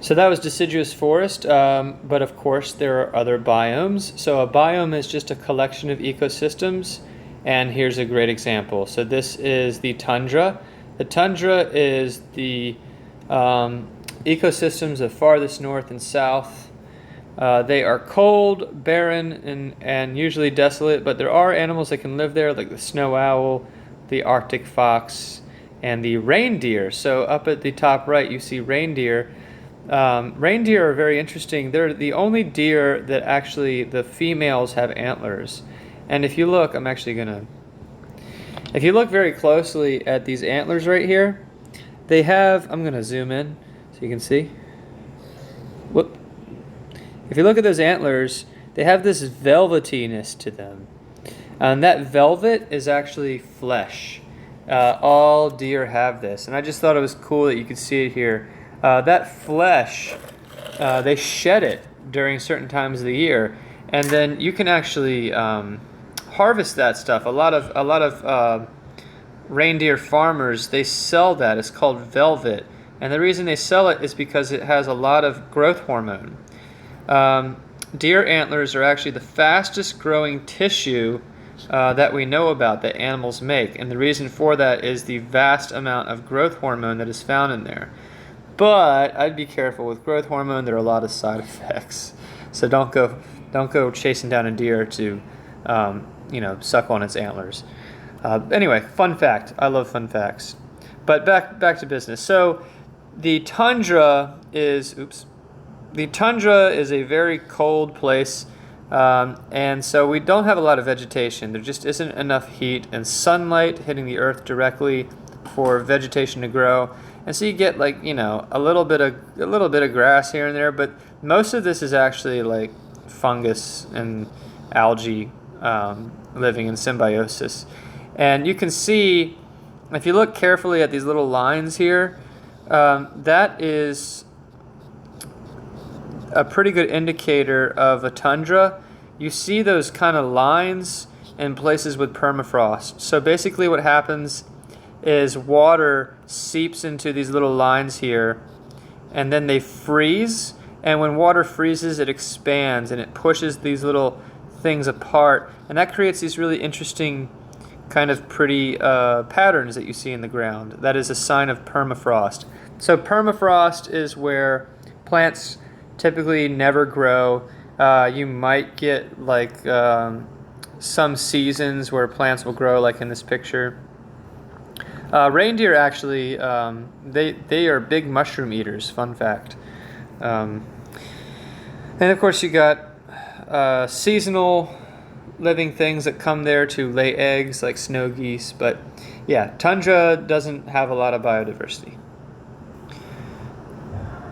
So that was deciduous forest, but of course there are other biomes. So a biome is just a collection of ecosystems, and here's a great example. So this is the tundra. The tundra is the ecosystems of farthest north and south. They are cold, barren, and usually desolate, but there are animals that can live there, like the snow owl, the Arctic fox, and the reindeer. So up at the top right, you see reindeer. Reindeer are very interesting. They're the only deer that actually the females have antlers. And if you look, if you look very closely at these antlers right here, they have, I'm gonna zoom in so you can see. Whoop. If you look at those antlers, they have this velvetyness to them. And that velvet is actually flesh. All deer have this. And I just thought it was cool that you could see it here. That flesh, they shed it during certain times of the year, and then you can actually harvest that stuff. A lot of reindeer farmers, they sell that. It's called velvet, and the reason they sell it is because it has a lot of growth hormone. Deer antlers are actually the fastest growing tissue that we know about that animals make, and the reason for that is the vast amount of growth hormone that is found in there. But I'd be careful with growth hormone. There are a lot of side effects, so don't go chasing down a deer to, suck on its antlers. Anyway, fun fact. I love fun facts. But back to business. So the tundra is a very cold place, and so we don't have a lot of vegetation. There just isn't enough heat and sunlight hitting the earth directly for vegetation to grow. And so you get a little bit of grass here and there, but most of this is actually like fungus and algae living in symbiosis. And you can see, if you look carefully at these little lines here, that is a pretty good indicator of a tundra. You see those kind of lines in places with permafrost. So basically what happens is water seeps into these little lines here, and then they freeze, and when water freezes it expands and it pushes these little things apart, and that creates these really interesting kind of pretty patterns that you see in the ground. That is a sign of permafrost. So permafrost is where plants typically never grow. You might get some seasons where plants will grow, like in this picture. Reindeer actually, they are big mushroom eaters, fun fact. And of course you got seasonal living things that come there to lay eggs, like snow geese. But yeah, tundra doesn't have a lot of biodiversity.